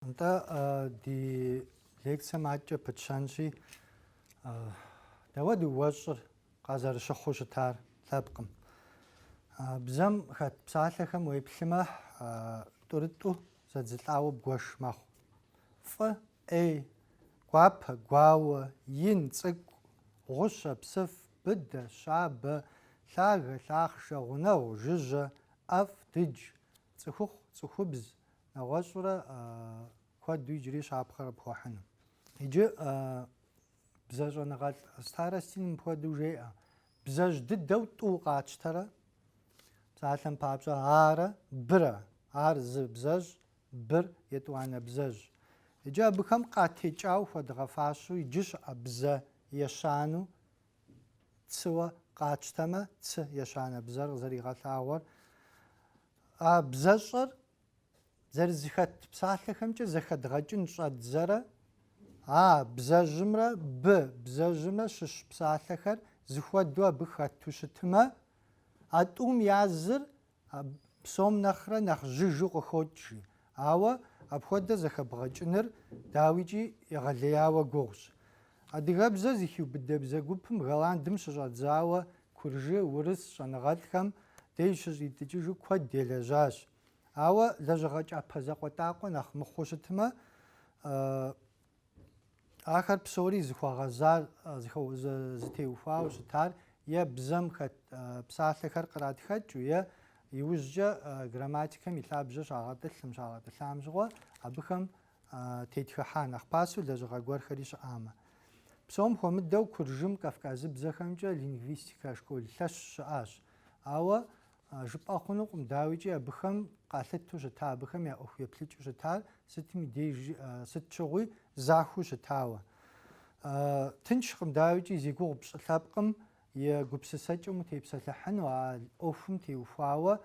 أنت دي ليكسا معجة بتشانشي داود وشر قازر شخوش تار ثابقم بزم خد بسالخم ويبلما تورتو زدزلاو بغوش ماخو ف اي قواب قواو ين تسق غش بسف بد شاب لاغ لاخ شغنو جج اف دج تسخوخ تسخوبز نغشرة كود دويجري شاب خرب خوحنا يجي بزاج نغال ستارستين بودو جيا بزاج ددو توقاتش ترى بسالم بابجا هارا برا هار ز بزاج بر يتوانا بزاج يجي بكم قاتي جاو فدغفاشو يجيش ابزا يشانو تسوا قاتشتما تس يشانا بزر زري غلاور بزاجر زر زخت بسالخمجه زخت غجن شاد زرا بزاجمرا بزاجمرا شش بسالخر زخودوا بخاتوشتما اتوم يازر بسوم نخرا نخ ججو خوتشي ابخود زخبغجنر داويجي يغلياوا غوش ادغبزا زيخيو بدبزا غوبم غلاندم شجات زاوا كورجي ورس شنغالخم ديش زيتجو كود ديلجاش لجغاج ابزاقوتاقو نخ مخوشتما آخر بسوري زخواغزار زخو زتيوفاو شتار يا بزم خت بسالخر قرات خت يا يوجا جراماتيكا ميلابجا شاغاتلم شاغاتلامجوا ابخم تيتخا نخ باسو لجغا غور خريش اما بسوم خمدو كرجم كافكاز بزخمجا لينغويستيكا شكول لاش اش جبا خنوقم داويجي ابخم قالتو جتا ابخم يا اوخ يبليچو جتا ستمي دي ستشوي زاخو جتاوا تنشخم داويجي زيغو بشلابقم يا غبسساچو تيبسلحن وا اوفم تيوفاوا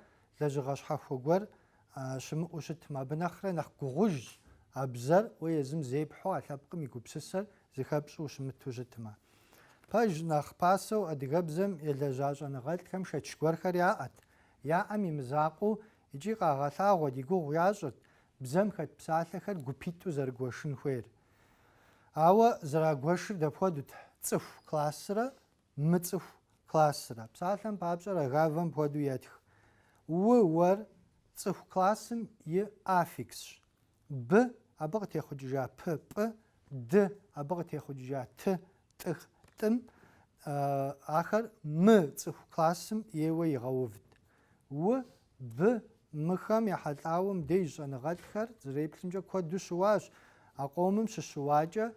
لجغاش حفوغور شم اوشت ما بنخره نخ غوج ابزر ويزم زيبحو علابقم يغبسسر زخابشو شمتو جتما باج نخ باسو ادغبزم يلجاج انا غلط كم شچغور خريات يا امي مزاقو يجي قاغالاغو ديغو ياجت بزم خت بسالخر غوبيتو زرغوشن خوير زراغوش دفود صف كلاسرا مصف كلاسرا بسالم بابجر غاوم بودو ياتخ ور صف كلاسم ي افيكس ب ابغت يخجا ب د ابغت يخجا ت تخ تم اخر م صف كلاسم يوي غوفد ب مخام يحلطاوم ديج انا غادخر زريبلمجا كود شواش اقومم شواجا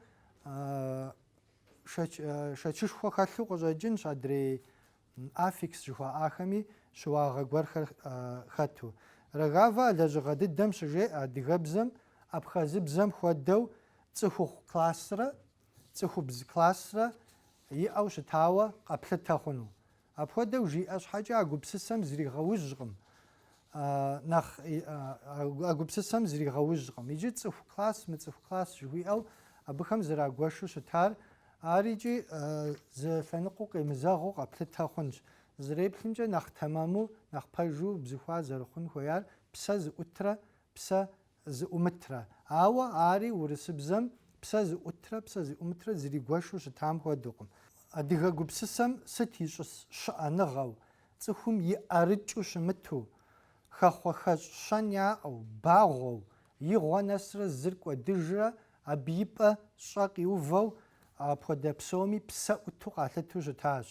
شچش خو خاطلو قجاجن شادري افيكس جوا اخمي شواغ غورخ خاتو رغاوا لجغد دم شجي ادغبزم ابخازبزم خودو صخو كلاسرا صخو بز كلاسرا ي اوش تاوا قبلتا خنو ابخودو جي اش حاجه غبسسم زري غوجغم نخ اغبسسم زري غوجغم يجي صف كلاس مصف كلاس جوي او ابخم زرا غوشو شتار اريجي ز فنقو قيمزاغو قبلتا خنج زريبلمجا نخ تمامو نخ باجو بزخوا زرخن خويار بسز اوترا بس ز اومترا اري ورسبزم بسز اوترا بسز اومترا زري غوشو شتام خودقم اديغا غبسسم ستيش شانغاو صخوم يارچو شمتو خخخ شانيا او باغو يغونسر زرق ودجرا ابيبا شاقيوفو ابودبسومي بسا اوتو قالتو جتاج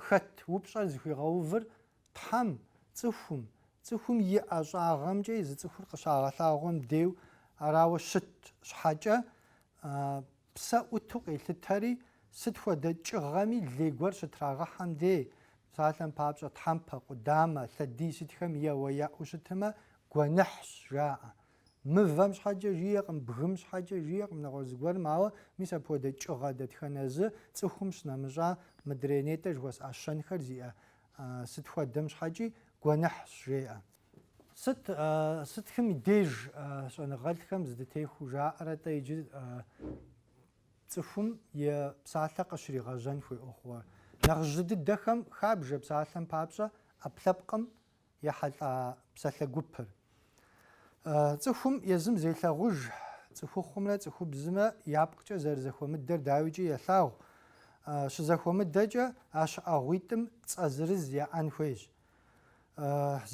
خت وبشا زخيغوفر تام صخوم ياشاغمجي زصخور قشاغلاغون ديو اراو شت شحاجه بسا اوتو قيلتري ستفود چغامي ليغور شتراغا حمدي سالم بابجا تامبا قدامه ثدي ستخم يا ويا وشتما غنحش جاء مفهمش حاجه جيقم بغمش حاجه جيقم نغوزغور ماو ميسا بود چغاده تخنز صخومش نمجا مدرينيت جوس عشان خرزيا ستفودمش حاجه غنحش جاء ستخم ديج شن غلخم زدتي خوجا رتيج صخوم يا بسالق شري غجن في اخوا نغجد دخم خابجه بسالم بابجا ابلبقم يحل بسالة غوبر صخوم يزم زيتلاغوج цӀыхухъумрэ цӀыхубзымрэ япкъкӀэ зэрызэхуэмыдэр дауикӀи елъагъу. ЩызэхуэмыдэкӀэ а щыӀэгъуитӀым цӀэ зырыз яӀэн хуейщ.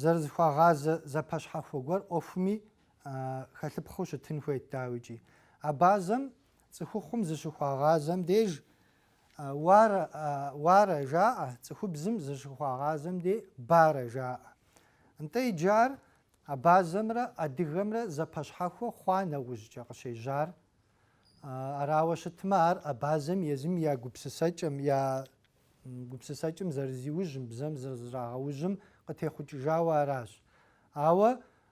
Зэрызэхуагъазэ зэпэщхьэхуэ гуэр Ӏуэхуми хэлъыпхъыу щытын хуейт дауикӀи. А базэм цӀыхухъум зыщыхуагъазэм деж уарэ жаӀэ, цӀыхубзым зыщыхуагъазэм де барэ жаӀэ. НтӀэ иджар а базэмрэ адыгэмрэ зэпэщхьэхуэ хъуа нэужькӀэ къыщежьар. Арауэ щытмэ ар а базэм езым я гупсысэкӀым зэрызиужьым, бзэм зэрызрагъэужьым къытехъукӀыжауэ аращ. Ауэ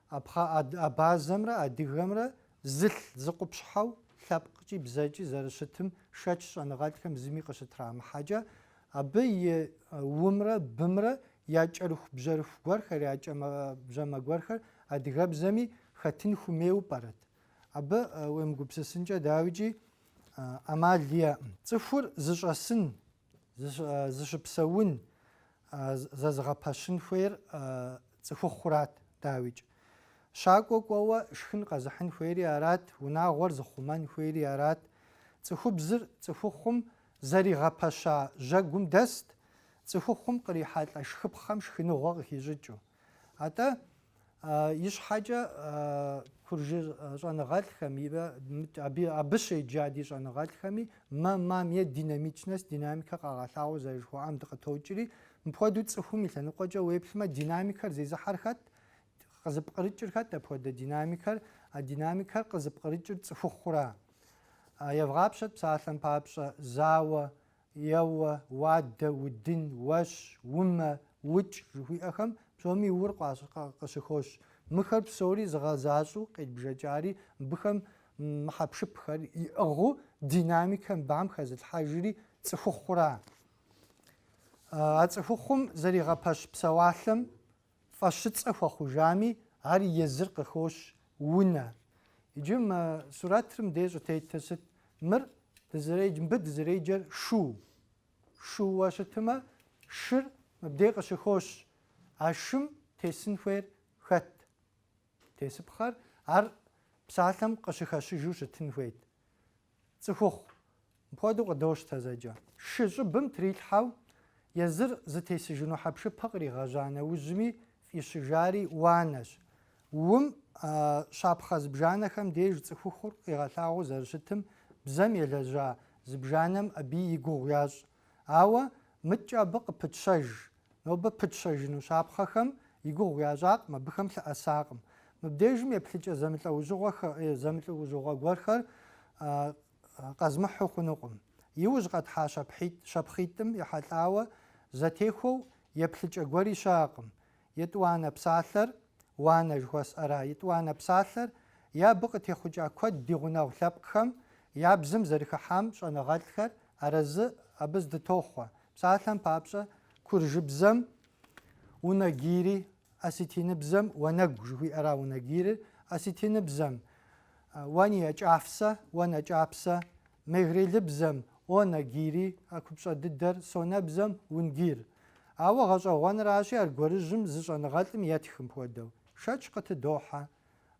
а базэмрэ адыгэмрэ зылъ зыкъупщхьэу лъэпкъкӀи бзэкӀи зэрыщытым шэч щӀэныгъэлӀхэм зыми къыщытрамыхьэкӀэ, абы и умрэ бымрэ я кӀэрыху бжьэрыху гуэрхэр, я бжьэмэ гуэрхэр адыгэбзэми хэтын хуемейуэ пӀэрэт. Абы уемыгупсысынкӀэ дауикӀи Ӏэмал иӀэкъым. ЦӀыхур зыщӀэсын, зыщыпсэун, зэзыгъэпэщын хуейр цӀыхухъурат дауикӀ. ЩакӀуэ кӀуэуэ шхын къэзыхьын хуейри арат, унагъуэр зыхъумэн хуейри арат. Цӏыхубзыр цӏыхухъум зэригъэпэща жьэгум дэст, цӏыхухъум кърихьа лӏэ шхыпхъэм шхыныгъуэ къыхищӏыкӏыу. Атӏэ и щхьэкӏэ куржы щӏэныгъэлӏхэм абы щеджа ди щӏэныгъэлӏхэми мам е динамичность, динамикэ къагъэлъагъуэу зэрыжыхуаӏэм дыкъытокӏри, мыпхуэдэу цӏыхум и лъэныкъуэкӏэ уеплъмэ динамикэр зезыхьэр хэт, къызыпкърыкӏыр хэт апхуэдэ динамикэр? А динамикэр къызыпкърыкӏыр цӏыхухъура. Евгъапщэт псалъэм папщӏэ зауэ, еуэ, уадэ, удын, уэщ, умэ, укӏ жыхуиӏэхэм псоми ур къыщыхощ. Мыхэр псори зыгъэзащӏэу къетбжэкӏари, мыбыхэм мыхьэпшыпхэр иӏыгъыу динамикэ мыбам хэзылъхьэжри цӏыхухъура. А цӏыхухъум зэригъэпэщ псэуалъэм фӏэщыцӏэ хуэхъужами, ар езыр къыхощ унэ. Иджы сурэтыр мыбдей щӏытетыр сыт? Мыр мыбы дызэреджэр шу. Шууэ щытымэ, шыр мыбдей къыщыхощ. А шым тесын хуейр хэт? Тесыпхъэр ар псалъэм къыщыхэщыжу щытын хуейт. Цӏыхухъу мыпхуэдэу къыдощтэ зэджэ. Шы щӏыбым трилъхьэу езыр зытесыжыну хьэпшыпэ къригъэжьа нэужьми фӏищыжари уанэщ. Ум щапхъэ зыбжанэхэм деж цӏыхухъур къигъэлъагъуэу зэрыщытым бзэм елэжьа зыбжанэм абы и гугъу ящӏ. Ауэ мыкӏэ абы къыпытщэж. Нобэ пытщэжыну щапхъэхэм и гугъу ящӏакъым, абыхэм лъыӏэсакъым. Мыбдежым еплъыкӏэ зэмылӏэужьыгъуэ гуэрхэр къэзмыхьу хъунукъым. Иужь къэтхьа щапхъитӏым ехьэлӏауэ зэтехуэу еплъыкӏэ гуэри щыӏэкъым. ЕтӀуанэ псалъэр, уанэ жыхуэсӏэра, етӀуанэ псалъэр я абы къытехъукӏа куэд ди гъунэгъу лъэпкъхэм я бзэм зэрыхыхьам щӏэныгъэлӏхэр арэзы абы здытохъуэ. Псалъэм папщӏэ куржыбзэм унэгири, осетиныбзэм уанэгу жыхуиӏэра унэгирыр, осетиныбзэм уэн якӏапсэ, мегрелыбзэм онэгири, а купщӏэ дыдэр сонэбзэм унгир. Ауэ гъэщӏэгъуэнращи, аргуэрыжьым зы щӏэныгъэлӏым етхым хуэдэу. Шэч къытыдохьэ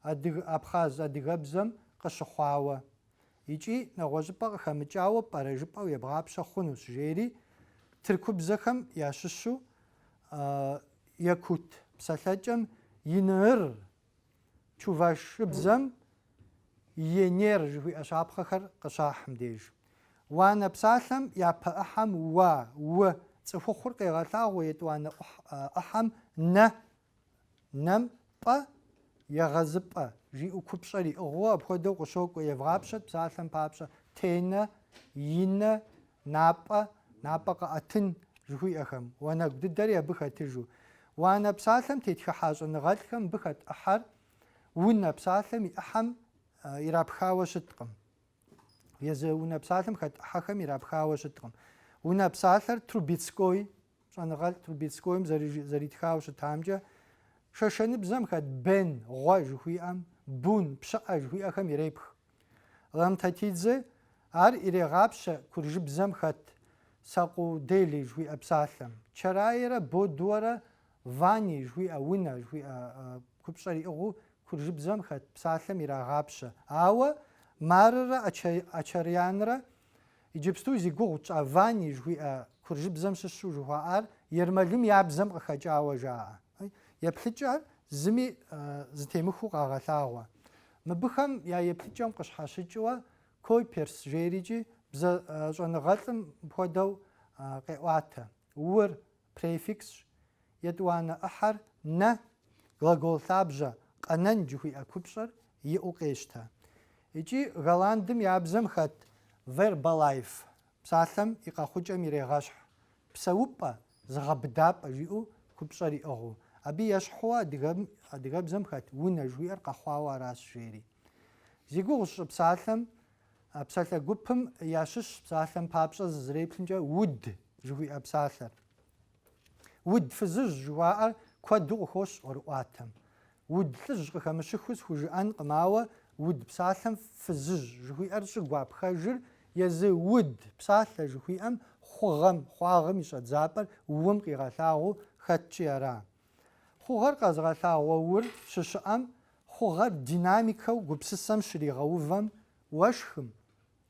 Абхъаз адыгэбзэм къыщыхъуауэ. ИкӀи нэгъуэщӀыпӀэ къыхэмыкӀауэ пӀэрэжыпӀэу ебгъапщэ хъунущ жери тыркубзэхэм ящыщу якут псалъэкӀэм иныыр, чувашыбзэм енер жыхуиӏэ щапхъэхэр къыщахьым деж. Уанэ псалъэм япэ ӏыхьэм уэ цӏыхухъур къегъэлъагъуэ етӏуанэ ӏыхьэм нэм пӏэ егъэзыпӏэ жиӏэу купщӏэр иӏыгъыу апхуэдэу къыщокӏуэ. Евгъапщэт псалъэм папщӏэ тенэ, инэ, напӏэ къэӏэтын жыхуиӏэхэм уанэгу дыдэри абы хэтыжу. Уанэ псалъэм тетхыхьа щӏэныгъэлӏхэм абы хэт ӏыхьэр унэ псалъэм и ӏыхьэм ирапхауэ щыткъым. Езы унэ псалъэм хэт ӏыхьэхэм ирапхауэ щыткъым. Унэ псалъэр Трубецкой, щӏэныгъэлӏ Трубецкойм зэритхауэ щытамкӏэ, шэшэныбзэм хэт бен, гъуэ жыхуиӏэм, бун, пщыӏэ жыхуиӏэхэм ирепх. Ламтатидзэ ар ирегъапщэ куржыбзэм хэт Сакъудели жыхуиӏэ псалъэм. Чараерэ Бодуэрэ Вани жыхуиӏэ унэ жыхуиӏэ купщӏэр иӏыгъыу куржыбзэм хэт псалъэм ирагъапщэ. Ауэ маррэ ачарьянрэ иджыпсту зи гугъу тщӏэвани жыхуиӏэ куржыбзэм щыщу жыхуаӏар Ермэлым я бзэм къыхэкӏауэ жаӏэ. Еплъыкӏэр зыми зытемыху къагъэлъагъуэ. Мыбыхэм я еплъыкӏэм къыщхьэщыкӏыуэ койперс жерикӏи бзэ щӏэныгъэлӏым хуэдэу къеӏуатэ. Ур префикс, етӏуанэ ӏыхьэр нэ глагол лъабжьэ къэнэн жыхуиӏэ купщӏэр иӏэу къещтэ. Икӏи Голландым я бзэм хэт verbalife псалъэм и къэхъукӏэм ирегъэщхь. Псэупӏэ, зыгъэбыдапӏэ жиӏэу купщӏэр иӏыгъыу. Абы ещхьууэ адыгэбзэм хэт унэ жыхуиӏэр къэхъуауэ аращ жери. Зи гугъущ псалъэм, псалъэ гупым ящыщ псалъэм папщӏэ зызэреплъымкӏэ уд жыхуиӏэ псалъэр. Уд фызыжь жыхуаӏэр куэду къыхощ ӏуэрыӏуатэм. Уд лӏыжь къыхэмыщыху схужыӏэнкъым, ауэ уд псалъэм фызыжь жыхуиӏэр щӏыгуа пхэжыр езы уд псалъэ жыхуиӏэм хъуагъым и щӏэдзапӏэр уэм къигъэлъагъуу хэткӏи ара. Хъугъэр къэзыгъэлъагъуэ ур щыщыӏэм, хъугъэр динамикэу гупсысэм щригъэувэм уэшхым,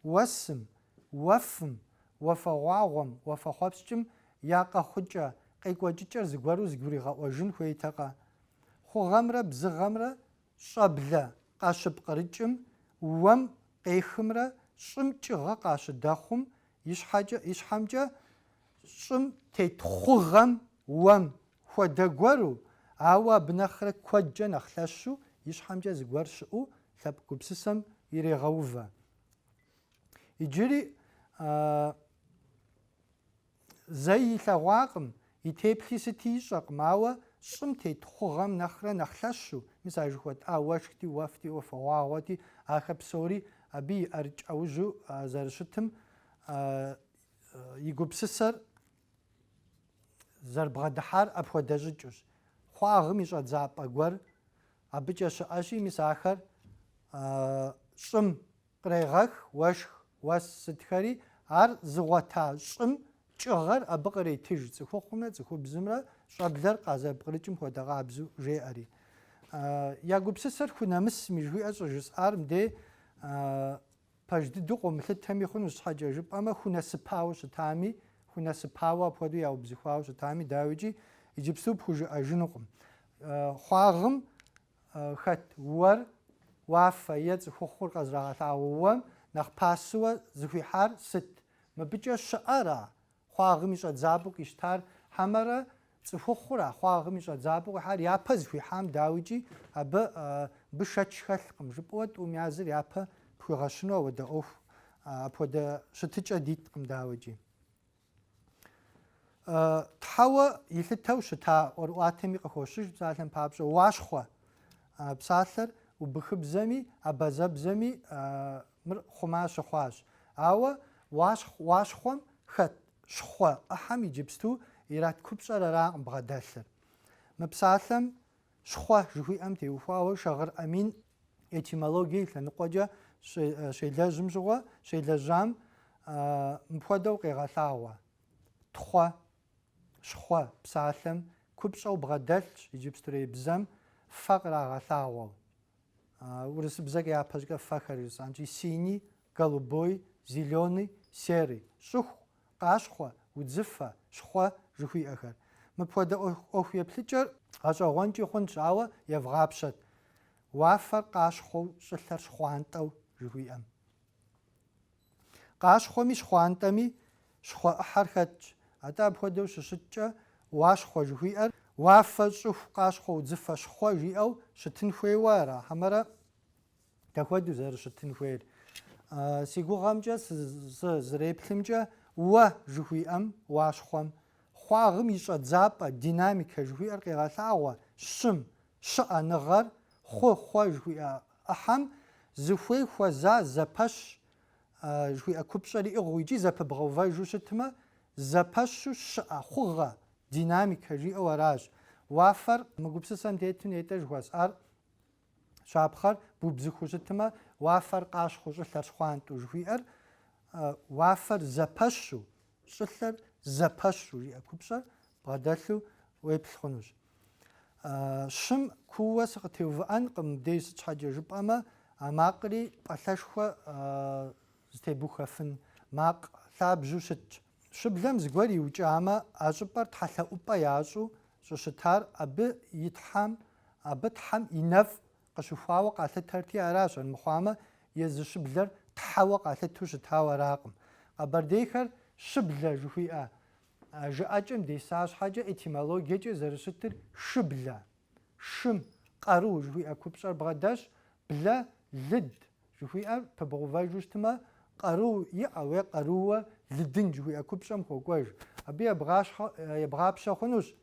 уэсым, уэфым, уафэгъуагъуэм, уафэхъуэпскӏым я къэхъукӏэ, къекӏуэкӏыкӏэр зыгуэру зыгуригъэӏуэжын хуейтэкъэ. Хъугъэмрэ бзыгъэмрэ щӏэблэ къащыпкърыкӏым, уэм къехымрэ щӏым кӏыгъэ къащыдэхъум и щхьэмкӏэ щӏым тет хъугъэм уэм хуэдэ гуэру, ауэ абы нэхърэ куэдкӏэ нэхъ лъэщу и щхьэмкӏэ зыгуэр щыӏэу лъэпкъ гупсысэм ирегъэувэ. Иджыри зэи илъэгъуакъым, и теплъи сыти ищӏэкъым, ауэ щӏым тет хъугъэм нэхърэ нэхъ лъэщу, мис ар жыхуэтӏа уэшхти, уэфти, уафэгъуагъуэти, ахэр псори абы и ӏэрыкӏэужьу зэрыщытым и гупсысэр зэрыбгъэдыхьар апхуэдэ щӏыкӏэщ. Хъуагъым и щӏэдзапӏэ гуэр абыкӏэ щыӏэщи, мис ахэр щӏым кърегъэх, уэшх, уэс сытхэри, ар зыгъуэта щӏым кӏыгъэр абы къретыж, цӏыхухъумрэ цӏыхубзымрэ щӏэблэр къазэрыпкърыкӏым хуэдэ къабзэу жеӏэри. Я гупсысэр хунэмысми жыхуиӏэр щӏыжысӏар мыдей пэж дыдэу къомылъытэми хъунущ, щхьэкӏэ жыпӏэмэ хунэсыпауэ щытами, хунэсыпауэ апхуэдэу яубзыхуауэ щытами, дауичӏи иджыпсту пхужыӏэжынукъым. Хъуагъым хэт уэр, уафэ е цӏыхухъур къэзрагъэлъагъуэ уэм нэхъ пасэуэ зыхуихьар сыт? Мыбыкӏэ щыӏэра хъуагъым и щӏэдзапӏэу къищтар, хьэмэрэ цӏыхухъура хъуагъым и щӏэдзапӏэу къихьар япэ зыхуихьам, дауичӏи абы шэч хэлъкъым жыпӏэуэ тӏум языр япэ пхуигъэщыну ауэдэ ӏуэху, апхуэдэ щытыкӏэ диткъым, дауичӏи. Тхьэуэ илъытэу щыта ӏуэрыӏуатэми къыхощыж псалъэм папщӏэ уащхъуэ. Псалъэр убыхыбзэми, абазэбзэми хъума щыхъуащ. Ауэ уащхъуэм хэт щхъуэ ӏыхьэм иджыпсту ират купщӏэр аракъым бгъэдэлъыр. Мы псалъэм щхъуэ жыхуиӏэм теухуауэ Шагъыр Амин этимологие лъэныкъуэкӏэ щелэжьым щыгъуэ, щелэжьам мыпхуэдэу къегъэлъагъуэ. Тхъуэ, щхъуэ псалъэм купщӏэу бгъэдэлъщ иджыпстурей бзэм фэ кърагъэлъагъуэу. Урысыбзэкӏэ япэ щӏыкӏэ фэхэр жысӏэнщи, синий, голубой, зеленый, серый. Щӏыху, къащхъуэ, удзыфэ, щхъуэ жыхуиӏэхэр. Мыпхуэдэ ӏуэху еплъыкӏэр гъэщӏэгъуэнкӏи хъунщ, ауэ евгъапщэт. Уафэр къащхъуэу щӏылъэр щхъуантӏэу жыхуиӏэм. Къащхъуэми щхъуантӏэми щхъуэ ӏыхьэр хэтщ. Атӏэ апхуэдэу щыщыткӏэ уащхъуэ жыхуиӏэр уафэ, щӏыху, къащхъуэ, удзыфэ, щхъуэ жиӏэу щытын хуейуэ ара, хьэмэрэ дэхуэду зэрыщытын хуейр. Си гугъэмкӏэ зыреплъымкӏэ уэ жыхуиӏэм уащхъуэм хъуагъым и щӏэдзапӏэ, динамикэ жыхуиӏэр къегъэлъагъуэ щым щыӏэныгъэр хъуэ жыхуиӏэ ӏыхьэм зыхуей хуэза зэпэщ жыхуиӏэ купщӏэр иӏыгъыу икӏи зэпыбгъэувэжу щытмэ, зэпэщу щыӏэ хъугъэ динамикэ жиӏэу аращ. Уафэр мы гупсысэм тету нетӏэ жыхуэсӏар щапхъэр бубзыхуу щытмэ, уафэр къащхъуэу щӏылъэр щхъуантӏэу жыхуиӏэр уафэр зэпэщу, щӏылъэр зэпэщу жиӏэ купщӏэр бгъэдэлъу уеплъ хъунущ. Щым куууэ сыкъытеувыӏэнкъым, дей сыт щхьэкӏэ жыпӏэмэ, макъри пӏэлъэшхуэ зытебухэфын макъ лъабжьу щытщ. Щыблэм зыгуэр иукӏамэ, а щӏыпӏэр тхьэлъэӏупӏэ ящӏу щӏыщытар абы тхьэм и нэфӏ къыщыхуауэ къалъытэрти аращ, армыхъуамэ езы щыблэр тхьэуэ къалъыту щытауэ аракъым. Къэбэрдейхэр щыблэ жыхуиӏэ жыӏэкӏэм деса щхьэкӏэ этимологиекӏэ зэрыщытыр шыблэ, шым къару жыхуиӏэ купщӏэр бгъэдэщ, блэ лыд жыхуиӏэр пыбгъувэжу щытмэ, къару иӏэуэ къарууэ лыдын жыхуиӏэ купщӏэм хуокӏуэж. Абы ебгъапщэ хъунущ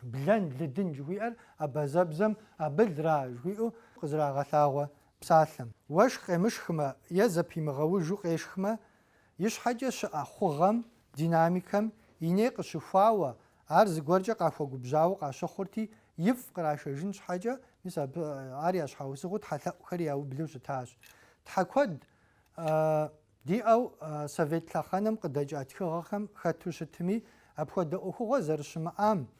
блэн лыдын жыхуиӏэр абазэбзэм абылра жыхуиӏэу къызэрагъэлъагъуэ псалъэм. Уэшх къемышхмэ е зэпимыгъэужу къешхмэ, и щхьэкӏэ щыӏэ хъугъэм, динамикэм и ней къыщыхуауэ, ар зыгуэркӏэ къахуэгубжьауэ къащыхъурти, ифӏ кърашэжын щхьэкӏэ, мис абы ар я щхьэусыгъуэу тхьэлъэӏухэри яублэу щытащ. Тхьэ куэд диӏэу совет лъэхъэнэм къыдэкӏа тхыгъэхэм хэту щытми, апхуэдэ ӏуэхугъуэ зэрыщымыӏам,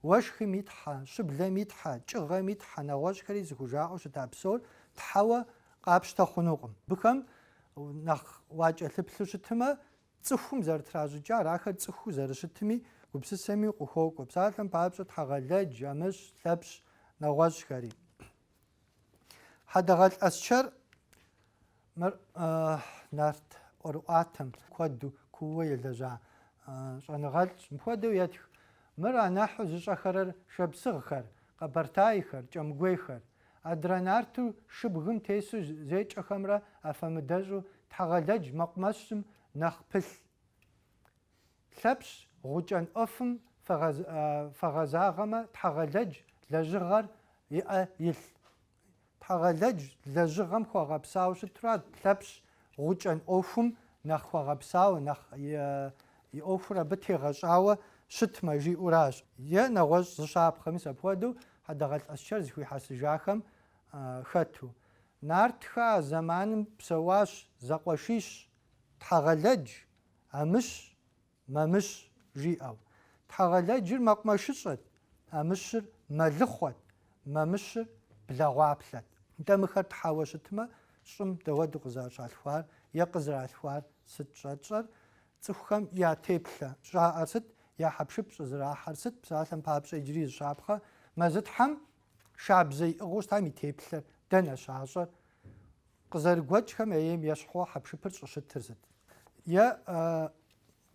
уэшхым итхьэ, щыблэм итхьэ, кӏыгъэм итхьэ нэгъуэщӏхэри зыхужаӏэу щыта псор тхьэуэ къапщтэ хъунукъым. Абыхэм нэхъ уакӏэлъыплъу щытымэ, цӏыхум зэрытращӏыкӏа, арахэр цӏыхуу зэрыщытми, гупсысэми къыхуокӏуэ. Псалъэм папщӏэ тхьэгъэлэдж, амыщ, лъэпщ нэгъуэщӏхэри. Хьэдэгъэлӏ ӏэсчэр мыр нарт ӏуэрыӏуатэм куэду куууэ елэжьа щӏэныгъэлӏщ. Мыпхуэдэу етх. Мыр анахьу зыщӏэхэрэр шапсыгъхэр, къэбэртайхэр, кӏэмыгуейхэр. Адрэ нарту шыбгым тесу зекӏэхэмрэ афэмыдэщӏу тхьэгъэлэдж мэкъумэщым нэхъ пылъ. Лъэпщ гъукӏэн ӏуэфым фэгъэзагъэмэ, тхьэгъэлэдж лэжьыгъэр иӏэ илъ. Тхьэгъэлэдж лэжьыгъэм хуэгъэпсауэ щытурат, лъэпщ гъукӏэн ӏуэхум нэхъ хуэгъэпсауэ, нэхъ и ӏуэхур абы тегъэщӏауэ щытмэ жиӏуращ. Е нэгъуэщӏ зыщапхъэ, мис апхуэдэу хьэдэгъэлӏ ӏэсчэр зыхуихьэсыжахэм хэту. Нартхэ а зэманым псэуащ зэкъуэшищ, тхьэгъэлэдж, амыщ, мамыщ жиӏэу. Тхьэгъэлэджыр мэкъумэшыщӏэт, амыщыр мэлыхъуэт, мамыщыр благъуаплъэт. Нтӏэ мыхэр тхьэуэ щытмэ, щӏым дауэду къызэрыщалъхуар е къызэралъхуар сыт щӏэтщӏэр? Цӏыхухэм я теплъэ щӏаӏэр сыт? Я хьэпшып щӏызэрахьэр сыт? Псалъэм папщӏэ иджыри зыщапхъэ, мэзытхьэм шабзэ иӏыгъыу щытам и теплъэр дэнэ щащӏэр? Къызэрыгуэкӏхэм ейм ещхьууэ хьэпшыпыр щӏыщытыр сыт? Е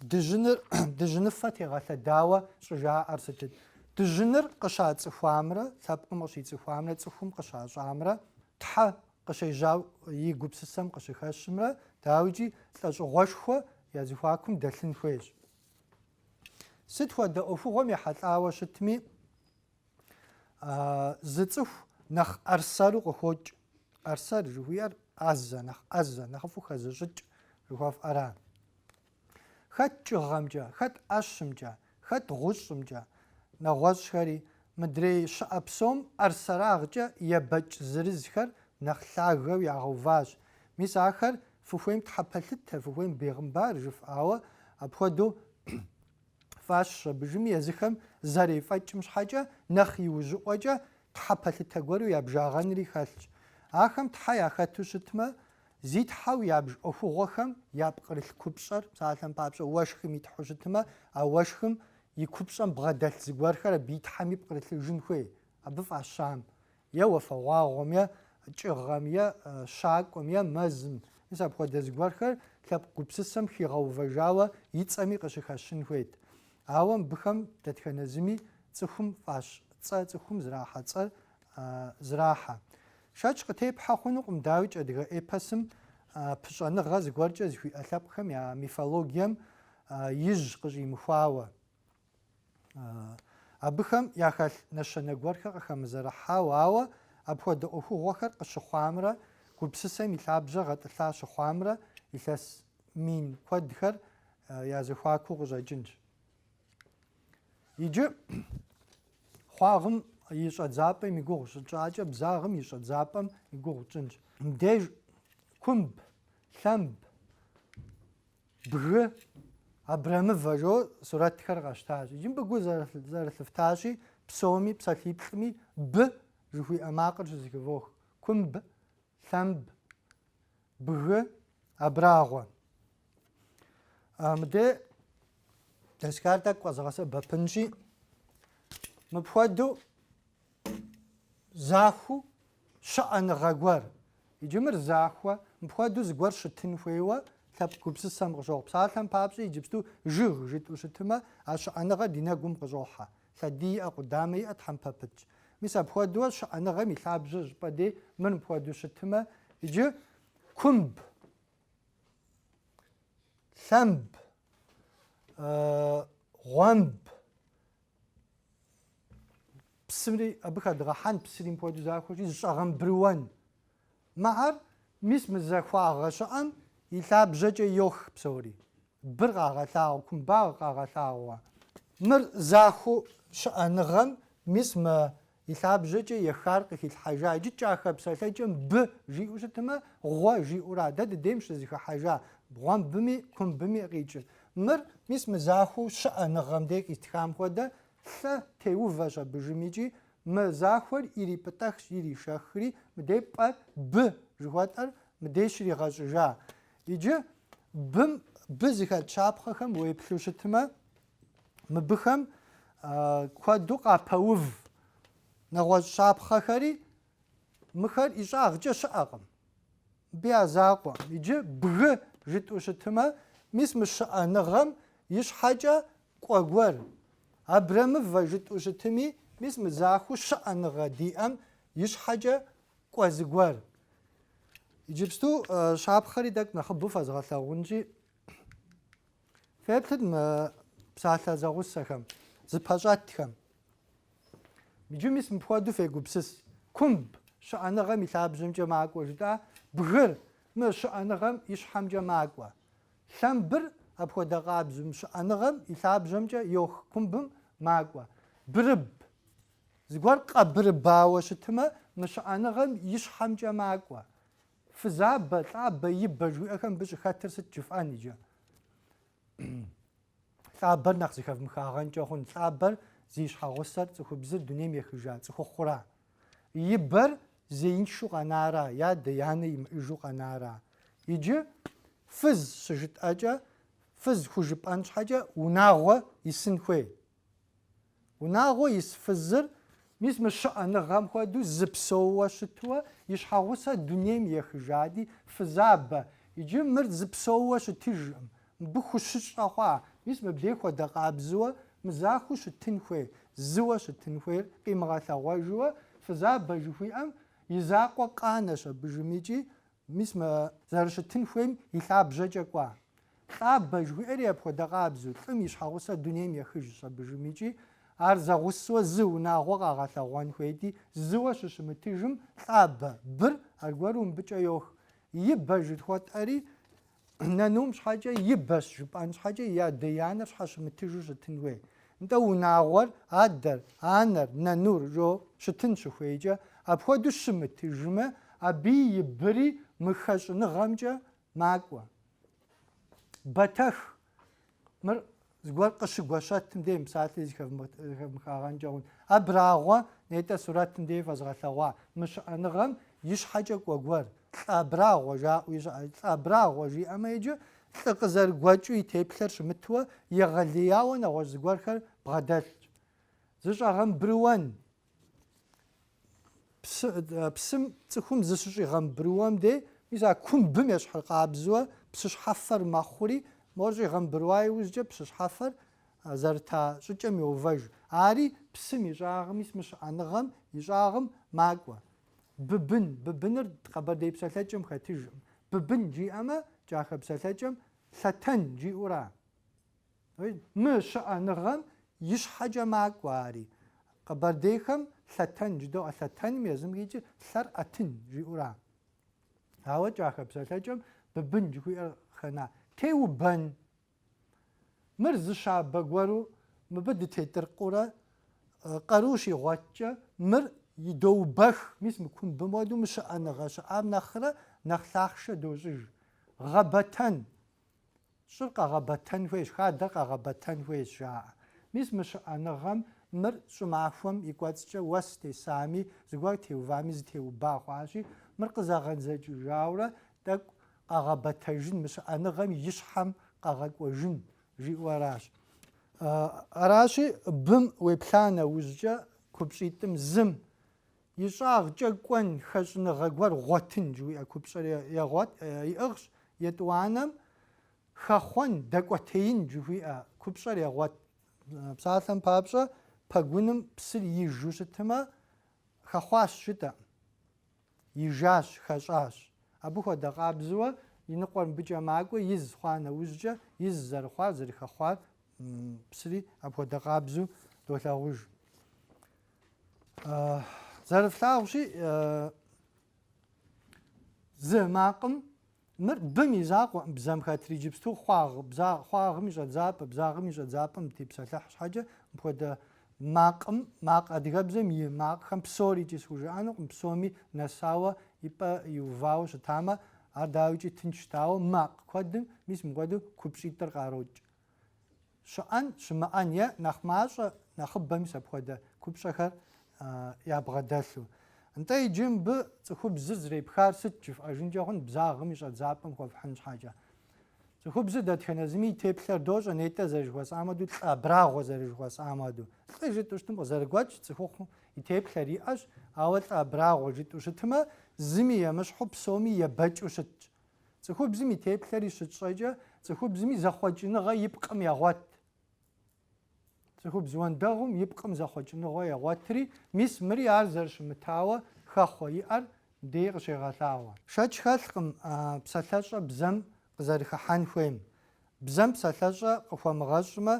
дыжьыныфэ тегъэлъэдауэ щӏыжаӏэр сытыт? Дыжьыныр къыщацӏыхуамрэ, лъэпкъым къыщицӏыхуамрэ, цӏыхум къыщащӏамрэ, тхьэ къыщежьау и гупсысэм къыщыхэщымрэ, дауичӏи лӏэщӏыгъуэшхуэ я зэхуакум дэлъын хуейщ. Сыт хуэдэ ӏуэхугъуэм ехьэлӏауэ щытми, зы цӏыху нэхъ ӏэрсэру къыхокӏ. Ӏэрсэр жыхуиӏэр ӏэзэ, нэхъыфӏу хэзыщӏыкӏ жыхуэфӏӏэра. Хэт кӏыгъэмкӏэ, хэт ӏэщымкӏэ, хэт гъущӏымкӏэ нэгъуэщӏхэри мыдрей щыӏэ псом ӏэрсэрагъкӏэ ебэкӏ зырызхэр нэхъ лъагэу ягъэуващ. Мис ахэр фыхуейм тхьэпэлъытэ, фыхуейм бегъымбар жыфӏауэ, апхуэдэу фащ абыжыми езыхэм зэрефӏэкӏым щхьэкӏэ нэхъ иужьыӏуэкӏэ тхьэпэлъытэ гуэру ябжагъэнри хэлъщ. Ахэм тхьэ яхэту щытмэ, зи тхьэу ябж ӏуэхугъуэхэм я пкърылъ купщӏэр, псалъэм папщӏэ уэшхым итхьу щытмэ, а уэшхым и купщӏэм бгъэдэлъ зыгуэрхэр абы итхьэми пкърылъыжын хуей, абы фӏащам. Е уафэгъуагъуэм, е кӏыгъэм, е щакӏуэм, е мэзым. Мис апхуэдэ зыгуэрхэр лъэпкъ гупсысэм хигъэувэжауэ и цӏэми къыщыхэщын хуейт. Ауэ мыбыхэм дэтхэнэ зыми цӏыхум фӏащ цӏэ, цӏыхум зрахьэ цӏэр зрахьэ. Шэч къытепхьэ хъунукъым, дауичӏ адыгэ эпосым пыщӏэныгъэ зыгуэркӏэ зыхуиӏэ лъэпкъхэм я мифологием ижь къыщӏимыхуауэ. Абыхэм яхэлъ нэщэнэ гуэрхэр къыхэмызэрыхьауэ, ауэ апхуэдэ ӏуэхугъуэхэр къыщыхъуамрэ, гупсысэм и лъабжьэ гъэтӏылъа щыхъуамрэ, илъэс мин куэдхэр я зэхуакуу къыщӏэкӏынщ. Иджы хъуагъым и щӏэдзапӏэм и гугъу щӏыкӏакӏэ, бзагъым и щӏэдзапӏэм и гугъу тщӏынщ. Мыбдеж кумб, лъэмб, бгы, абрэмывэ жо сурэтхэр къэщтащ. Иджы мыбы зэрылъыфтащи, псоми, псалъиплӏми бы жыхуиӏэ макъыр щызэхывох. Кумб, ثمب بغ أبراغو مدي تسكارتك وزغسة ببنجي مبحودو زاخو شأن غاغوار يجمر زاخو مبحودو زغوار شتن فيوا ثاب كوبسسام غجوغ بسالتم بابسي يجبستو جغ جيتو شتما أشأنغا دينا قوم غجوغها ثدي أقدامي أتحم بابج ميسا بحودو شأنغا ميثاب جج بدي من بحودو شتما يجي كمب ثمب غومب بسمري أبخا دغحان بسري مبودو زاخو جي زشاغم بروان معر ميس مزاخوا غشان يثاب ججا يوخ بسوري برغا غثاو كمباغا غثاو مر زاخو شأنغم ميس ما يثاب ججا يخارق في الحاجة جيتشا خبسالتجم ب جيو شتما غوا جيو را دد ديمش زيخ حاجة بغام بمي كم بمي غيجل مر ميس مزاخو شأنغم ديك يتخام خودا ث تيو فاجا بجميجي مزاخور إلي بتاخش إلي شاخري مدي بار ب جواتر مدي شري غاجا يجي بم بزيخا تشابخم ويبلوشتما مبخم كوادو قابوف نغوز شابخخري مخر إشاغ جش أغم بيا زاقوا يجي بغ جتو شتما ميس مش نغم يش حاجة قوار أبرم فجتو شتمي ميس مزاخو شأنغ دي أم يش حاجة قوازقوار يجي بستو شابخري داك نخبو فازغاثا ونجي فابتد ما بساثا زاغوسخم زباجاتخم يجي ميس مبوادو فيقو بسس كمب شأنغم يثاب جمجا معاكوا جدا بغر ما شأنغم يشحم جماعكوا ثمبر أبخو دقاب زم شأنغم يثاب جمجا يوخ كمبم معاكوا برب زغور قبر باو شتما مش أنغم يشحم جماعكوا فزاب طاب يبجو أكم بش خاطر ستجفاني جا صابر نخزي خف مخاغن جاخون صابر زيش حاغسر تخو بزر دنيم يخجا تخو خورا يبر زين شو قنارا يا دياني يمجو قنارا يجي فز سجت أجا فز خجب أنش حاجة وناغو يسن خوي وناغو يسفزر ميس مش أنغام خودو زبسوا شتوا يشحاغسا دنيم يخجادي فزاب يجي مرد زبسوا شتجم بخشش أخوا ميس مبدي خو دقاب زوا مزاخو شتنخوي زوا شتنخوي قيمة ثوا جوا فزاب بجوي أم يزاقوا قانش بجميجي ميس ما زرشتنخوي يثاب جاجقوا ثاب بجوي أريب خو دقاب زو تم يشحاغسا دنيم يخجش بجميجي أرزا غسوا زو ناغوغا غثاوان خويدي زوا ششمتيجم ثاب بر أرغوارون بجا يوخ يبا جد خوات أري نانومش حاجة يباش جبانش حاجة يا ديانر ششمتيجو شتنوي ندو ناغور أدر آنر نانور جو شتنش خويجا أبخودو شمتيجم أبي يبري مخش نغمجا ماقوا باتخ مر زغور قش غوشات تنديم ساعتي خف مخاغان جاون ابراغوا نيتا سورات تندي فزغثوا مش انغم يش حاجه غوغور ابراغوا جا ويش ابراغوا جي اما يجي تقزر غوچو يتيبلر شمتوا يغلياو نغوز زغور خر بغدات زش اغم بروان بسم تخوم زشي غم بروام دي ميزا كوم بمش حقابزوا بسش حفر ماخوري مرجي غم برواي وزجا بسش حفر زرتا شجم يوفج عاري بسم يجاغم يسمش عنغم يجاغم ماقوا ببنر قبر دي بسلتجم خاتجم ببن جي اما جاخ بسلتجم ثتن جي اورا مش عنغم يش حاجة ماقوا عاري قبر ديخم ثتن جدو ثتن ميزم يجي ثر اتن جي اورا هاو جاخ بسلتجم ببن جي خنا تيو بن مرز شعب بقورو مبدي تيتر قورا قروشي غواتشا مر يدو بخ ميس مكون بمودو مش أنا غاش عام نخرة نخلاخش دوزج غبتن شرق غبتن فيش خادق غبتن فيش جاء ميس مش أنا غم мыр щӀымахуэм и кӀуэцӀкӀэ уэс тесами, зыгуэр теувами зытеуба хъуащи, мыр къызэгъэдзэкӀыжауэ тӀэкӀу къагъэбэтэжын, мы щыӀэныгъэм и щхьэм къагъэкӀуэжын жиӀэу аращ. Аращи, бым уеплъа нэужькӀэ купщӀитӀым зым и щӀагъкӀэ кӀуэн хэщӀыныгъэ гуэр гъуэтын жыхуиӀэ купщӀэр иӀыгъщ, етӀуанэм хэхъуэн, дэкӀуэтеин жыхуиӀэ купщӀэр егъуэт. Псалъэм папщӀэ пэгуным псыр ижу щытымэ хэхъуащ щытэ, ижащ, хэщӀащ. Абы хуэдэ къабзэуэ и ныкъуэр мыбыкӀэ макӀуэ из хъуа нэужькӀэ из зэрыхъуар, зэрыхэхъуар псыри апхуэдэ къабзэу долъагъуж. Зэрыфлъагъущи, зы макъым мыр бым и закъуэ бзэм хэтри, иджыпсту хъуагъым и щӀэдзапӀэ, бзагъым и щӀэдзапӀэм тепсэлъыхь щхьэкӀэ мыпхуэдэ макъ адыгэбзэм и макъхэм псорикӀи схужыӀэнукъым, псоми нэсауэ и пӀэ иувауэ щытамэ, ар дауикӀи тынш щытауэ макъ куэдым мис мыгъуэду купщӀитӀыр къарокӀ. Щыӏэн щымыӏэн е нэхъ мащӏэ нэхъыбэми апхуэдэ купщӏэхэр ябгъэдэлъу. НтӀэ иджы мыбы цӏыхубзыр зрепхар сыт жыфӏэжынкӏэ хъун бзагъым и щӏэдзапӏэм хуэфхьын щхьэкӏэ. Цӏыхубзыр дэтхэнэ зыми и теплъэр дощӏэ нетӏэ зэрыжыхуэсӏам хуэдэу, лӏы абрагъуэ зэрыжыхуэсӏам хуэдэу. Лӏы жытӏу щытым къызэрыгуэкӏ цӏыхухъум и теплъэр иӏэщ, ауэ лӏы абрагъуэ жытӏу щытмэ зыми емыщхьу псоми ебэкӏыу щытщ. Цӏыхубзым и теплъэри щыт щӏэкӏэ цӏыхубзми зэхъуэкӏыныгъэ и пкъым егъуэт. Цӏыхубз уэндэгъум и пкъым зэхъуэкӏыныгъуэ егъуэтри, мис мыри ар зэрыщымытауэ хэхъуэ иӏэр дей къыщегъэлъагъуэ. Шэч хэлъкъым псалъэщӏэ бзэм къызэрыхыхьэн хуейм. Бзэм псалъэщӏэ къыхуэмыгъэщӏмэ,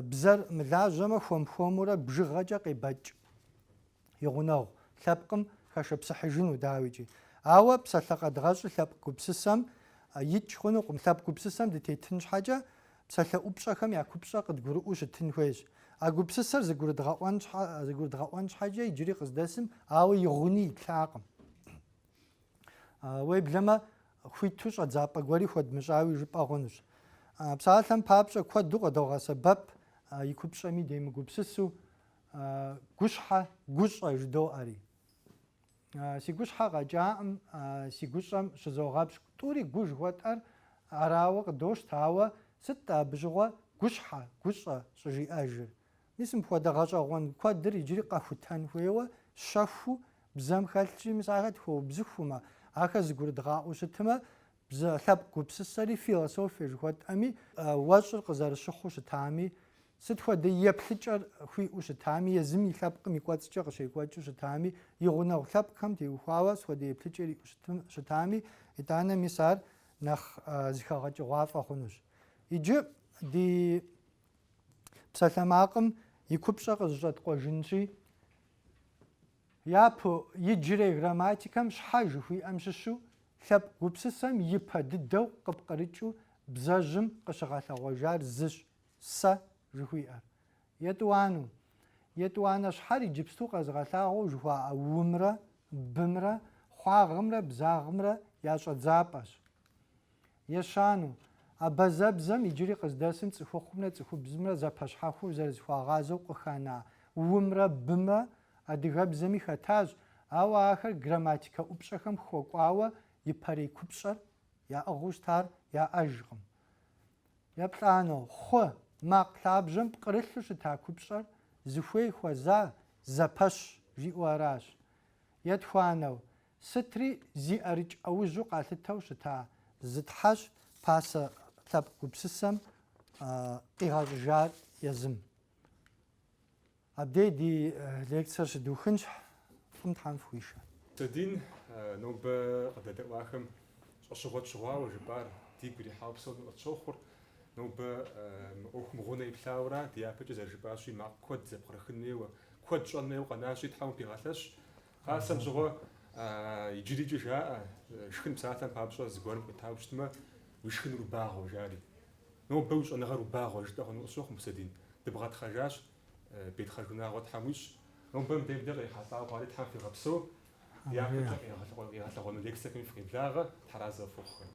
бзэр мылажьэмэ хуэм-хуэмурэ бжыгъэкӏэ къебэкӏ. И гъунэгъу лъэпкъым хэшыпсыхьыжыну дауикӏи. Ауэ псалъэ къэдгъэщӏи лъэпкъ гупсысэм икӏ хъунукъым. Лъэпкъ гупсысэм дытетын щхьэкӏэ псалъэ ӏупщӏэхэм я купщӏэ къыдгурыӏуэу щытын хуейщ. А гупсысэр зыгурыдгъэӏуэн щхьэкӏэ иджыри къыздэсым, ауэ и гъуни итлъакъым. Уеблэмэ хуиту щӏэдзапӏэ гуэри хуэдмыщӏауи жыпӏэ хъунущ. Псалъэм папщӏэ куэду къыдогъэсэбэп и купщӏэми демыгупсысу гущӏэ жыдоӏэри. Си гущхьэ къэкӏаӏым, си гущӏэм щызогъэпщ. ТӀури гу жыхуэтӏэр арауэ къыдощт, ауэ сыт абы щыгъуэ гущӏэ щӏыжиӏэжыр. Мис мыпхуэдэ гъэщӏэгъуэн куэдыр иджыри къэхутэн хуейуэ щэхуу бзэм хэлъщи, мис ахэр тхуэубзыхумэ, ахэр зыгурыдгъаӏуэу щытымэ, лъэпкъ гупсысэри философие жыхуэтӏэми, уэщӏыр къызэрыщыхъуу щытами, сыт хуэдэ еплъыкӏэр хуиӏэу щытами, езым и лъэпкъым и кӏуэцӏкӏэ къыщекӏуэкӏыу щытами, и гъунэгъу лъэпкъхэм теухуауэ схуэдэ еплъыкӏэр иӏэу щытами, итӏанэ мис ар нэхъ зыхэгъэкӏыгъуафӏэ хъунущ. Иджы ди псалъэ макъым и купщӏэ къызыщӏэткъуэжынщи, япэу иджырей грамматикэм щхьэ жыхуиӏэм щыщу лъэпкъ гупсысэм ипэ дыдэу къыпкърыкӏыу бзэжьым къыщыгъэлъэгъуэжар зыщ, сэ жыхуиӏэр. Етӏуанэ щхьэр иджыпсту къэзыгъэлъагъуэу жыхуаӏэ умрэ, бымрэ, хъуагъымрэ, бзагъымрэ я щӏэдзапӏэщ. Ещану абазэбзэм иджыри къыздэсым цӏыхухъумрэ цӏыхубзымрэ зэпэщхьэхуэу зэрызэхуагъазэу къыхэна умрэ, бымрэ адыгэбзэми хэтащ, ауэ ахэр грамматикэ ӏупщӏэхэм хуэкӏуауэ ипэрей купщӏэр яӏыгъыу щытар яӏэжкъым. Еплӏанэу хъу, макъ лъабжьэм пкърылъу щыта купщӏэр зыхуей хуэза зэпэщ жиӏэу аращ. Етхуанэу сытри зиӏэрыкӏ ӏэужьу къалъытэу щыта зытхьэщ пасэ лъэпкъ гупсысэм къигъэщӏыжар езым. Абдей ди лекциер щыдухынщ, фӏым Тхьэм фхуишэ. Дин нобэ къыдэдэӏуахэм щӏэщыгъуэ тщыгъуауэ жыпӏар дигу ирихьауэ псом къытщохъур, нобэ мы ӏуэхум гъунэ иплъауэра ди япэкӏэ зэрыжыпӏащи макъ куэд зэпкърыхын хуейуэ, куэд щӏэн хуейуэ къэнащи Тхьэм къигъэлъэщ. Къасэм щыгъуэ иджырикӏэ жаӏэ шхын псалъэм папщӏэ зыгуэрым къуитауэ щытмэ, уи шхыныр убагъуэ жари. Нобэ уи щӏэныгъэр убагъуэ жытӏэ хъуну къысщохъу Мусэдин. Дыбгъэтхъэжащ, бетхъэж унагъуэ Тхьэм уищӏ. Нобэ мыбдеж къихьэлӏауэ хъуари Тхьэм фигъэпсэу, япэкӏэ къигъэлъэгъуэну лекциехэми фыкъиблагъэ, тхьэразэ фохъу.